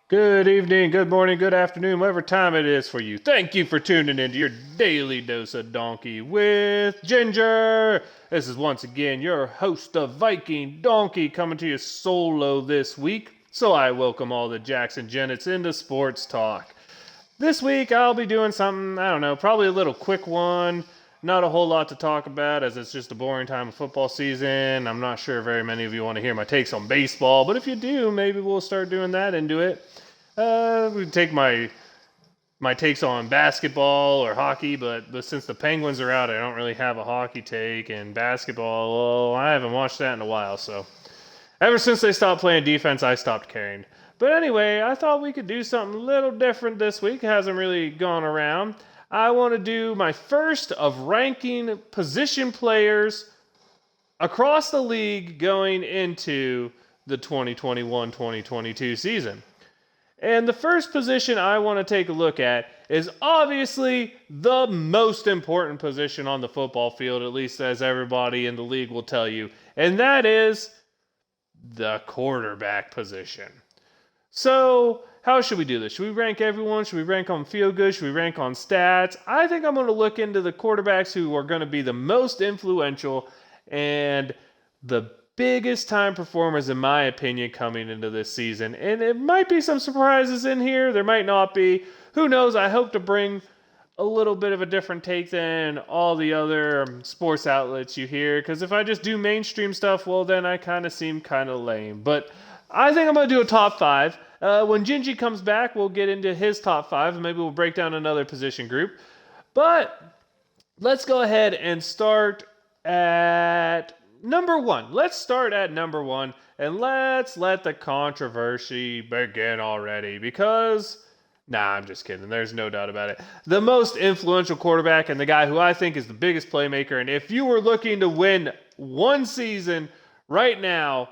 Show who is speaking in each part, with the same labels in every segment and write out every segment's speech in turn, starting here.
Speaker 1: Good evening, good morning, good afternoon, whatever time it is for you. Thank you for tuning into your daily dose of donkey with Ginger. This is once again your host of Viking Donkey coming to you solo this week. So I welcome all the Jackson Jennets into sports talk. This week I'll be doing something, I don't know, probably a little quick one. Not a whole lot to talk about as it's just a boring time of football season. I'm not sure very many of you want to hear my takes on baseball, but if you do, maybe we'll start doing that into it. We take my takes on basketball or hockey, but since the Penguins are out, I don't really have a hockey take. And basketball, well, I haven't watched that in a while, so ever since they stopped playing defense, I stopped caring. But anyway, I thought we could do something a little different this week. It hasn't really gone around. I want to do my first of ranking position players across the league going into the 2021-2022 season. And the first position I want to take a look at is obviously the most important position on the football field, at least as everybody in the league will tell you, and that is the quarterback position. So, how should we do this? Should we rank everyone? Should we rank on feel good? Should we rank on stats? I think I'm going to look into the quarterbacks who are going to be the most influential and the biggest time performers, in my opinion, coming into this season. And it might be some surprises in here. There might not be. Who knows? I hope to bring a little bit of a different take than all the other sports outlets you hear. Because if I just do mainstream stuff, well, then I kind of seem kind of lame. But I think I'm going to do a top five. When Gingy comes back, we'll get into his top five, and maybe we'll break down another position group. But let's go ahead and start at number one. Let's start at number one, and let's let the controversy begin already. Because, I'm just kidding. There's no doubt about it. The most influential quarterback and the guy who I think is the biggest playmaker, and if you were looking to win one season right now,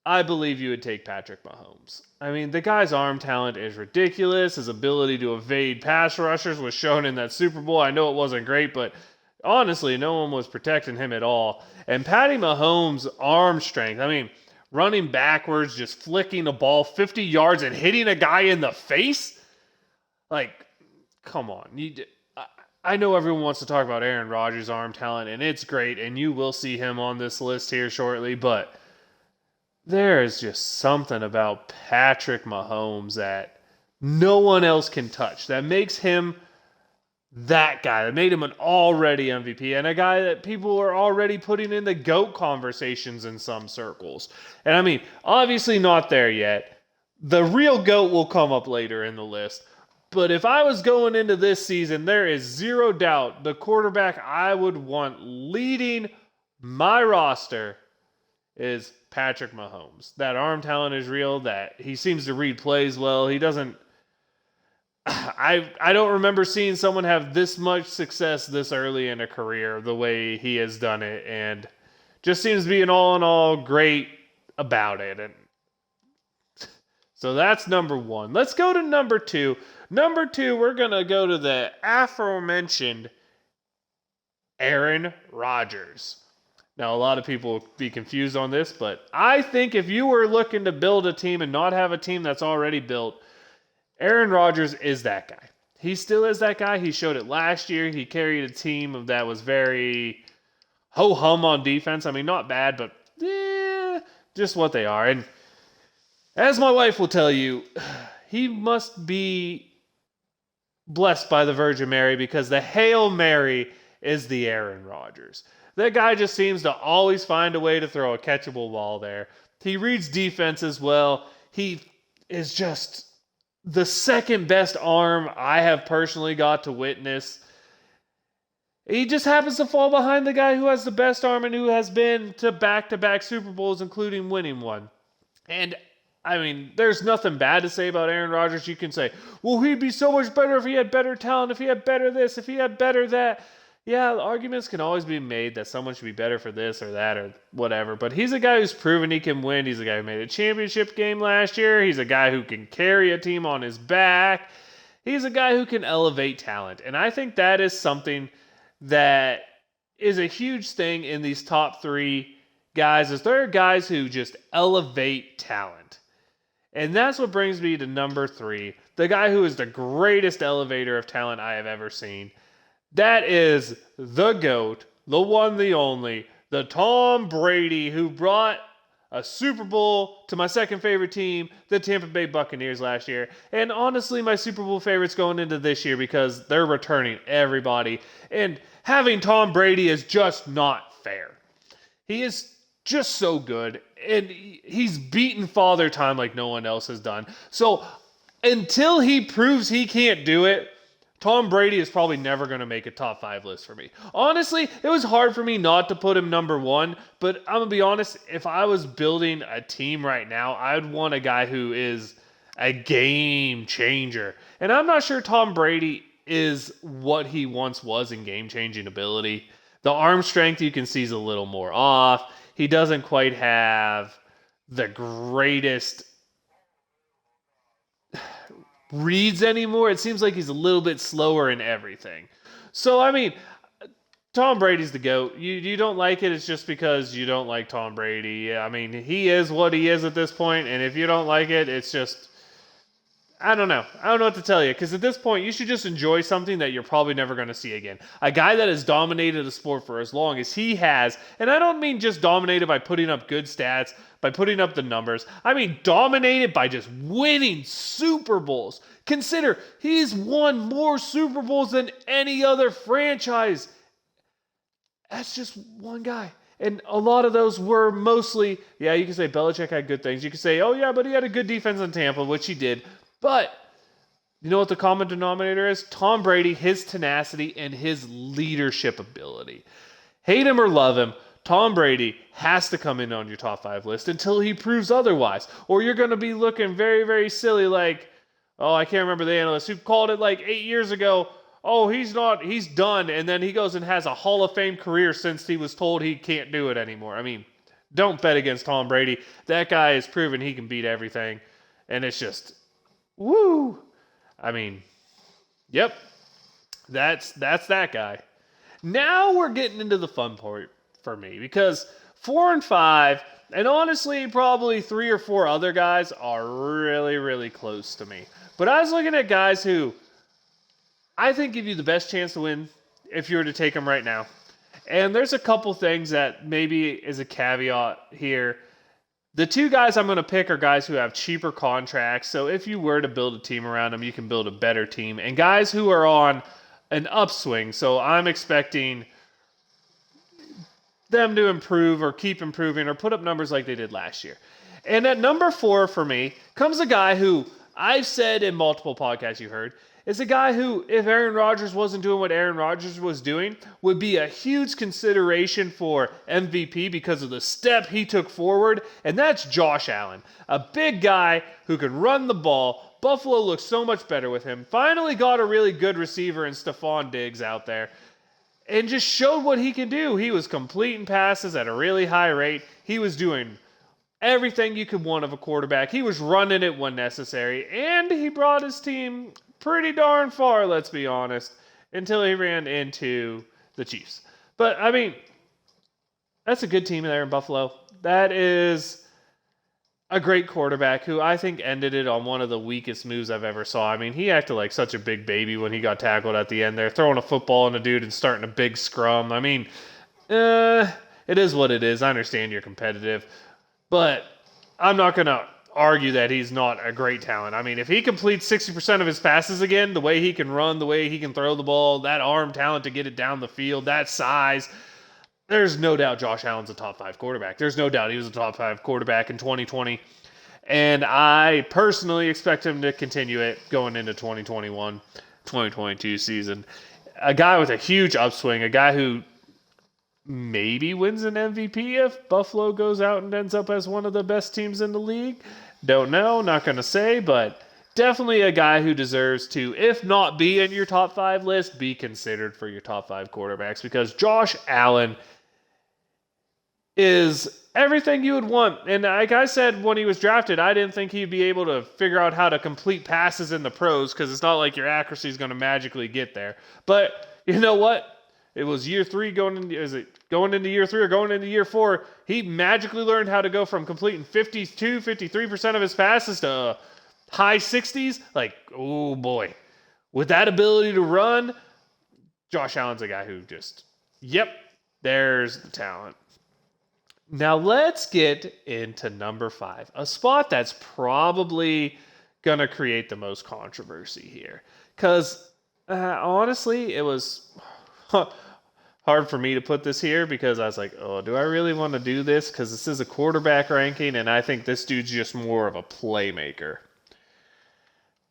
Speaker 1: I believe you would take Patrick Mahomes. I mean, the guy's arm talent is ridiculous. His ability to evade pass rushers was shown in that Super Bowl. I know it wasn't great, but honestly, no one was protecting him at all. And Patty Mahomes' arm strength, I mean, running backwards, just flicking a ball 50 yards and hitting a guy in the face? Like, come on. I know everyone wants to talk about Aaron Rodgers' arm talent, and it's great, and you will see him on this list here shortly, but there is just something about Patrick Mahomes that no one else can touch. That makes him that guy. That made him an already MVP and a guy that people are already putting in the GOAT conversations in some circles. And I mean, obviously not there yet. The real GOAT will come up later in the list. But if I was going into this season, there is zero doubt the quarterback I would want leading my roster is Patrick Mahomes. That arm talent is real. That he seems to read plays well. He doesn't. I don't remember seeing someone have this much success this early in a career the way he has done it, and just seems to be an all in all great about it. And so that's number one. Let's go to number two. Number two, we're gonna go to the aforementioned Aaron Rodgers. Now, a lot of people will be confused on this, but I think if you were looking to build a team and not have a team that's already built, Aaron Rodgers is that guy. He still is that guy. He showed it last year. He carried a team that was very ho-hum on defense. I mean, not bad, but just what they are. And as my wife will tell you, he must be blessed by the Virgin Mary because the Hail Mary is the Aaron Rodgers. That guy just seems to always find a way to throw a catchable ball there. He reads defense as well. He is just the second best arm I have personally got to witness. He just happens to fall behind the guy who has the best arm and who has been to back-to-back Super Bowls, including winning one. And, I mean, there's nothing bad to say about Aaron Rodgers. You can say, well, he'd be so much better if he had better talent, if he had better this, if he had better that. Yeah, arguments can always be made that someone should be better for this or that or whatever, but he's a guy who's proven he can win. He's a guy who made a championship game last year. He's a guy who can carry a team on his back. He's a guy who can elevate talent, and I think that is something that is a huge thing in these top three guys, is there are guys who just elevate talent. And that's what brings me to number 3, the guy who is the greatest elevator of talent I have ever seen. That is the GOAT, the one, the only, the Tom Brady, who brought a Super Bowl to my second favorite team, the Tampa Bay Buccaneers, last year. And honestly, my Super Bowl favorites going into this year because they're returning everybody. And having Tom Brady is just not fair. He is just so good, and he's beaten Father Time like no one else has done. So until he proves he can't do it, Tom Brady is probably never going to make a top 5 list for me. Honestly, it was hard for me not to put him number 1, but I'm going to be honest, if I was building a team right now, I'd want a guy who is a game changer. And I'm not sure Tom Brady is what he once was in game-changing ability. The arm strength you can see is a little more off. He doesn't quite have the greatest reads anymore. It seems like he's a little bit slower in everything. So, I mean, Tom Brady's the GOAT. You don't like it, it's just because you don't like Tom Brady. I mean, he is what he is at this point, and if you don't like it, it's just... I don't know what to tell you, because at this point, you should just enjoy something that you're probably never going to see again. A guy that has dominated the sport for as long as he has, and I don't mean just dominated by putting up good stats, by putting up the numbers. I mean dominated by just winning Super Bowls. Consider, he's won more Super Bowls than any other franchise. That's just one guy. And a lot of those were mostly, yeah, you can say Belichick had good things. You can say, oh yeah, but he had a good defense in Tampa, which he did. But you know what the common denominator is? Tom Brady, his tenacity, and his leadership ability. Hate him or love him, Tom Brady has to come in on your top 5 list until he proves otherwise. Or you're going to be looking very, very silly like, oh, I can't remember the analyst who called it like 8 years ago. Oh, he's done. And then he goes and has a Hall of Fame career since he was told he can't do it anymore. I mean, don't bet against Tom Brady. That guy has proven he can beat everything. And it's just... woo! I mean, yep, that's that guy. Now we're getting into the fun part for me, because 4 and 5, and honestly probably 3 or 4 other guys are really, really close to me. But I was looking at guys who I think give you the best chance to win if you were to take them right now. And there's a couple things that maybe is a caveat here. The 2 guys I'm going to pick are guys who have cheaper contracts, so if you were to build a team around them, you can build a better team. And guys who are on an upswing, so I'm expecting them to improve or keep improving or put up numbers like they did last year. And at number 4 for me comes a guy who I've said in multiple podcasts you heard, is a guy who, if Aaron Rodgers wasn't doing what Aaron Rodgers was doing, would be a huge consideration for MVP because of the step he took forward, and that's Josh Allen. A big guy who can run the ball. Buffalo looks so much better with him. Finally got a really good receiver in Stephon Diggs out there, and just showed what he can do. He was completing passes at a really high rate. He was doing everything you could want of a quarterback. He was running it when necessary, and he brought his team pretty darn far, let's be honest, until he ran into the Chiefs. But, I mean, that's a good team there in Buffalo. That is a great quarterback who I think ended it on one of the weakest moves I've ever saw. I mean, he acted like such a big baby when he got tackled at the end there, throwing a football on a dude and starting a big scrum. I mean, it is what it is. I understand you're competitive, but I'm not going to argue that he's not a great talent. I mean, if he completes 60% of his passes again, the way he can run, the way he can throw the ball, that arm talent to get it down the field, that size, there's no doubt Josh Allen's a top 5 quarterback. There's no doubt he was a top 5 quarterback in 2020. And I personally expect him to continue it going into 2021, 2022 season. A guy with a huge upswing, a guy who maybe wins an MVP if Buffalo goes out and ends up as one of the best teams in the league. Don't know, not going to say, but definitely a guy who deserves to, if not be in your top 5 list, be considered for your top 5 quarterbacks, because Josh Allen is everything you would want. And like I said when he was drafted, I didn't think he'd be able to figure out how to complete passes in the pros, because it's not like your accuracy is going to magically get there. But you know what? it was year 3 going into year 3 or going into year 4, he magically learned how to go from completing 52, 53% of his passes to high 60s. Like, oh boy. With that ability to run, Josh Allen's a guy who just, yep, there's the talent. Now let's get into number 5, a spot that's probably going to create the most controversy here. Because honestly, it was hard for me to put this here because I was like, oh, do I really want to do this? Because this is a quarterback ranking, and I think this dude's just more of a playmaker.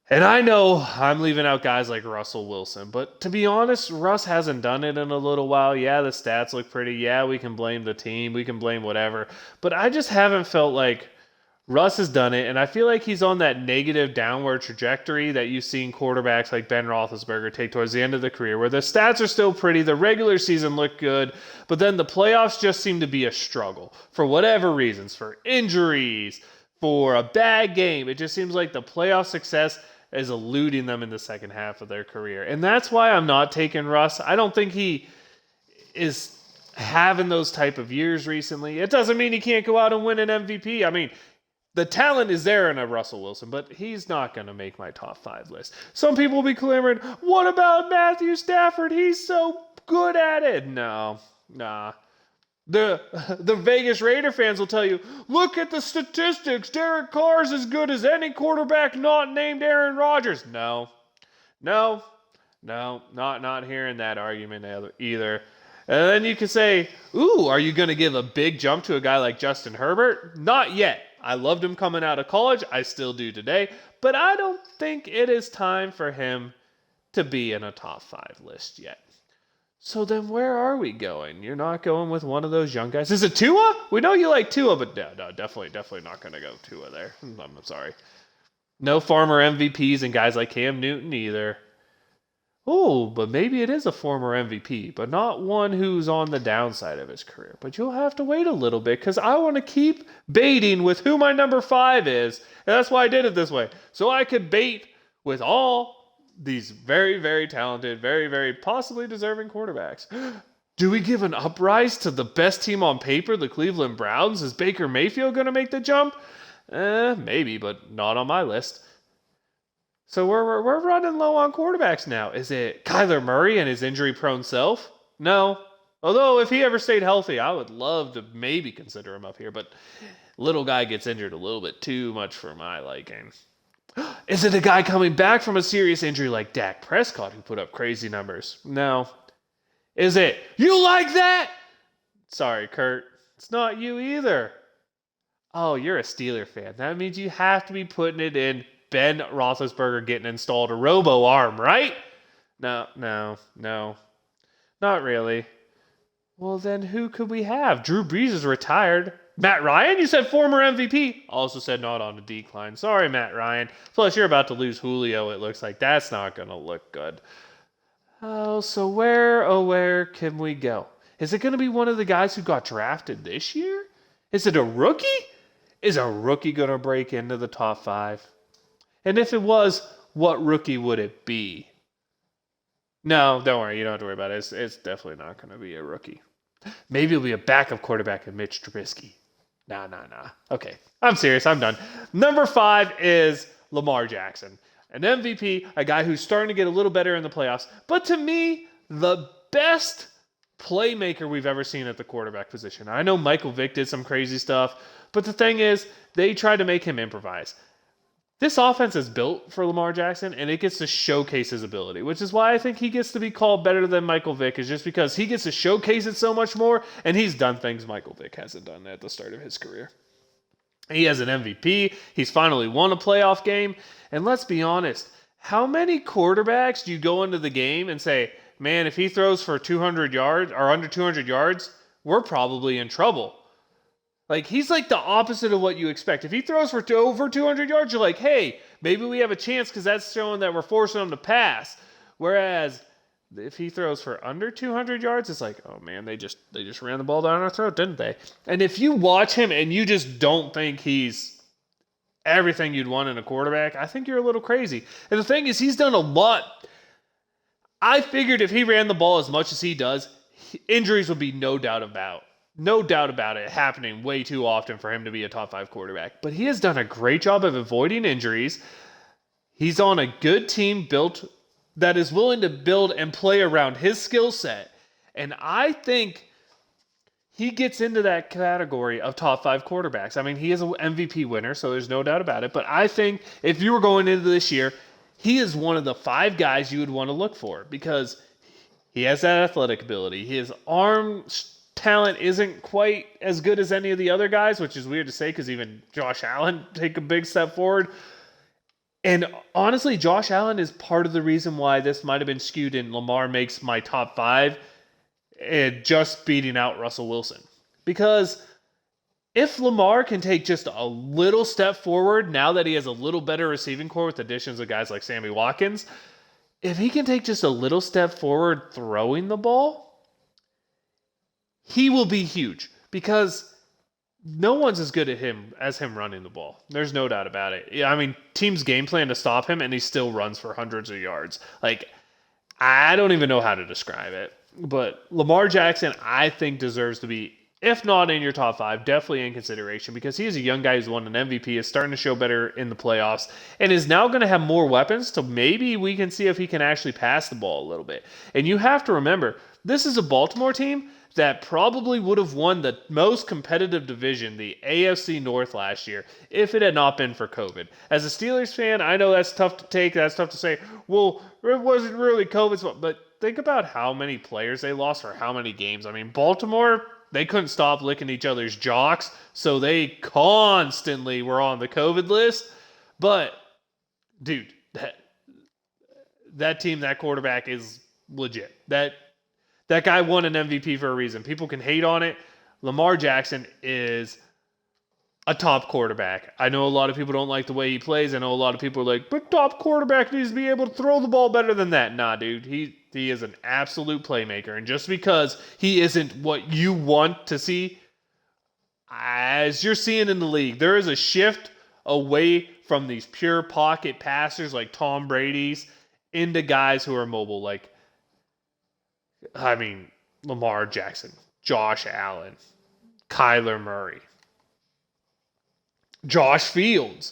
Speaker 1: And I know I'm leaving out guys like Russell Wilson, but to be honest, Russ hasn't done it in a little while. Yeah, the stats look pretty. Yeah, we can blame the team. We can blame whatever. But I just haven't felt like Russ has done it, and I feel like he's on that negative downward trajectory that you've seen quarterbacks like Ben Roethlisberger take towards the end of the career, where the stats are still pretty, the regular season looked good, but then the playoffs just seem to be a struggle for whatever reasons, for injuries, for a bad game. It just seems like the playoff success is eluding them in the second half of their career. And that's why I'm not taking Russ. I don't think he is having those type of years recently. It doesn't mean he can't go out and win an MVP. I mean, the talent is there in a Russell Wilson, but he's not going to make my top 5 list. Some people will be clamoring, what about Matthew Stafford? He's so good at it. No, nah. The Vegas Raider fans will tell you, look at the statistics. Derek Carr's as good as any quarterback not named Aaron Rodgers. No, not hearing that argument either. And then you can say, ooh, are you going to give a big jump to a guy like Justin Herbert? Not yet. I loved him coming out of college. I still do today. But I don't think it is time for him to be in a top 5 list yet. So then where are we going? You're not going with one of those young guys? Is it Tua? We know you like Tua, but no, definitely not going to go Tua there. I'm sorry. No former MVPs and guys like Cam Newton either. Oh, but maybe it is a former MVP, but not one who's on the downside of his career. But you'll have to wait a little bit because I want to keep baiting with who my number 5 is. And that's why I did it this way. So I could bait with all these very, very talented, very, very possibly deserving quarterbacks. Do we give an uprise to the best team on paper, the Cleveland Browns? Is Baker Mayfield going to make the jump? Maybe, but not on my list. So we're running low on quarterbacks now. Is it Kyler Murray and his injury-prone self? No. Although if he ever stayed healthy, I would love to maybe consider him up here. But little guy gets injured a little bit too much for my liking. Is it a guy coming back from a serious injury like Dak Prescott who put up crazy numbers? No. Is it, you like that? Sorry, Kurt. It's not you either. Oh, you're a Steeler fan. That means you have to be putting it in Ben Roethlisberger getting installed a robo-arm, right? No. Not really. Well, then who could we have? Drew Brees is retired. Matt Ryan? You said former MVP. Also said not on a decline. Sorry, Matt Ryan. Plus, you're about to lose Julio, it looks like. That's not going to look good. Oh, so where can we go? Is it going to be one of the guys who got drafted this year? Is it a rookie? Is a rookie going to break into the top 5? And if it was, what rookie would it be? No, don't worry. You don't have to worry about it. It's definitely not going to be a rookie. Maybe it'll be a backup quarterback in Mitch Trubisky. Nah. Okay, I'm serious. I'm done. Number 5 is Lamar Jackson. An MVP, a guy who's starting to get a little better in the playoffs. But to me, the best playmaker we've ever seen at the quarterback position. I know Michael Vick did some crazy stuff, but the thing is, they tried to make him improvise. This offense is built for Lamar Jackson, and it gets to showcase his ability, which is why I think he gets to be called better than Michael Vick, is just because he gets to showcase it so much more, and he's done things Michael Vick hasn't done at the start of his career. He has an MVP. He's finally won a playoff game. And let's be honest, how many quarterbacks do you go into the game and say, man, if he throws for 200 yards or under 200 yards, we're probably in trouble? Like, he's like the opposite of what you expect. If he throws for over 200 yards, you're like, hey, maybe we have a chance because that's showing that we're forcing him to pass. Whereas if he throws for under 200 yards, it's like, oh man, they just ran the ball down our throat, didn't they? And if you watch him and you just don't think he's everything you'd want in a quarterback, I think you're a little crazy. And the thing is, he's done a lot. I figured if he ran the ball as much as he does, injuries would be no doubt about it happening way too often for him to be a top 5 quarterback. But he has done a great job of avoiding injuries. He's on a good team built that is willing to build and play around his skill set. And I think he gets into that category of top 5 quarterbacks. I mean, he is an MVP winner, so there's no doubt about it. But I think if you were going into this year, he is one of the 5 guys you would want to look for because he has that athletic ability. His arm talent isn't quite as good as any of the other guys, which is weird to say because even Josh Allen take a big step forward. And honestly, Josh Allen is part of the reason why this might have been skewed and Lamar makes my top 5 and just beating out Russell Wilson. Because if Lamar can take just a little step forward now that he has a little better receiving core with additions of guys like Sammy Watkins, if he can take just a little step forward throwing the ball, he will be huge because no one's as good at him as him running the ball. There's no doubt about it. I mean, teams game plan to stop him and he still runs for hundreds of yards. Like, I don't even know how to describe it. But Lamar Jackson, I think, deserves to be, if not in your top 5, definitely in consideration because he is a young guy who's won an MVP, is starting to show better in the playoffs, and is now going to have more weapons, so maybe we can see if he can actually pass the ball a little bit. And you have to remember, this is a Baltimore team that probably would have won the most competitive division, the AFC North last year, if it had not been for COVID. As a Steelers fan, I know that's tough to take, that's tough to say, well, it wasn't really COVID, but think about how many players they lost for how many games. I mean, Baltimore, they couldn't stop licking each other's jocks, so they constantly were on the COVID list. But, dude, that team, that quarterback is legit. That guy won an MVP for a reason. People can hate on it. Lamar Jackson is a top quarterback. I know a lot of people don't like the way he plays. I know a lot of people are like, but top quarterback needs to be able to throw the ball better than that. Nah, dude. He is an absolute playmaker. And just because he isn't what you want to see, as you're seeing in the league, there is a shift away from these pure pocket passers like Tom Brady's into guys who are mobile. Like, I mean, Lamar Jackson, Josh Allen, Kyler Murray, Josh Fields.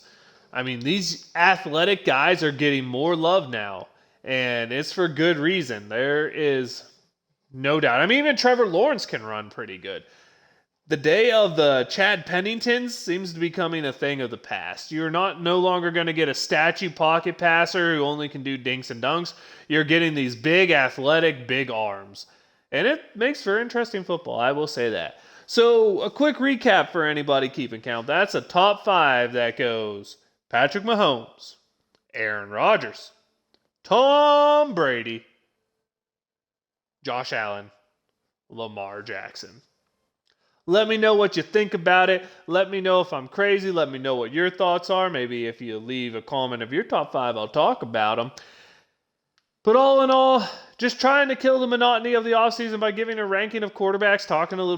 Speaker 1: I mean, these athletic guys are getting more love now, and it's for good reason. There is no doubt. I mean, even Trevor Lawrence can run pretty good. The day of the Chad Penningtons seems to be becoming a thing of the past. You're no longer going to get a statue pocket passer who only can do dinks and dunks. You're getting these big, athletic, big arms. And it makes for interesting football, I will say that. So, a quick recap for anybody keeping count. That's a top 5 that goes Patrick Mahomes, Aaron Rodgers, Tom Brady, Josh Allen, Lamar Jackson. Let me know what you think about it. Let me know if I'm crazy. Let me know what your thoughts are. Maybe if you leave a comment of your top 5, I'll talk about them. But all in all, just trying to kill the monotony of the offseason by giving a ranking of quarterbacks, talking a little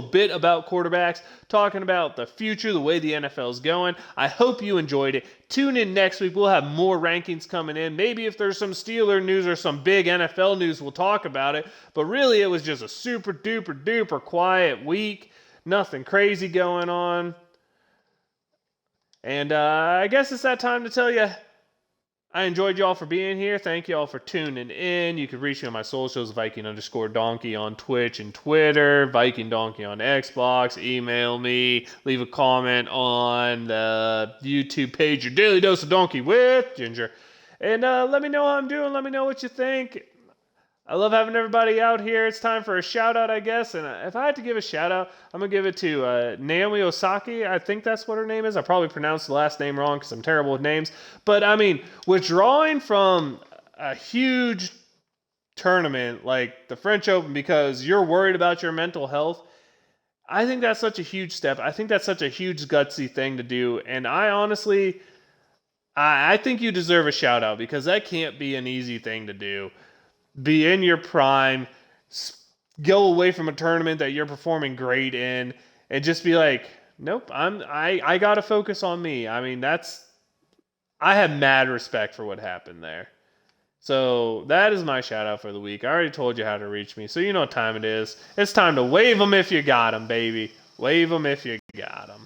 Speaker 1: bit about quarterbacks, talking about the future, the way the NFL is going. I hope you enjoyed it. Tune in next week. We'll have more rankings coming in. Maybe if there's some Steeler news or some big NFL news, we'll talk about it. But really, it was just a super duper duper quiet week. Nothing crazy going on. And I guess it's that time to tell you, I enjoyed y'all for being here. Thank y'all for tuning in. You can reach me on my socials, Viking_Donkey on Twitch and Twitter, Viking Donkey on Xbox. Email me. Leave a comment on the YouTube page, Your Daily Dose of Donkey with Ginger. And let me know how I'm doing. Let me know what you think. I love having everybody out here. It's time for a shout-out, I guess. And if I had to give a shout-out, I'm going to give it to Naomi Osaki. I think that's what her name is. I probably pronounced the last name wrong because I'm terrible with names. But, I mean, withdrawing from a huge tournament like the French Open because you're worried about your mental health, I think that's such a huge step. I think that's such a huge gutsy thing to do. And I honestly, I think you deserve a shout-out because that can't be an easy thing to do. Be in your prime, go away from a tournament that you're performing great in, and just be like, nope, I gotta focus on me. I mean, I have mad respect for what happened there. So that is my shout out for the week. I already told you how to reach me, so you know what time it is. It's time to wave them if you got them, baby. Wave them if you got them.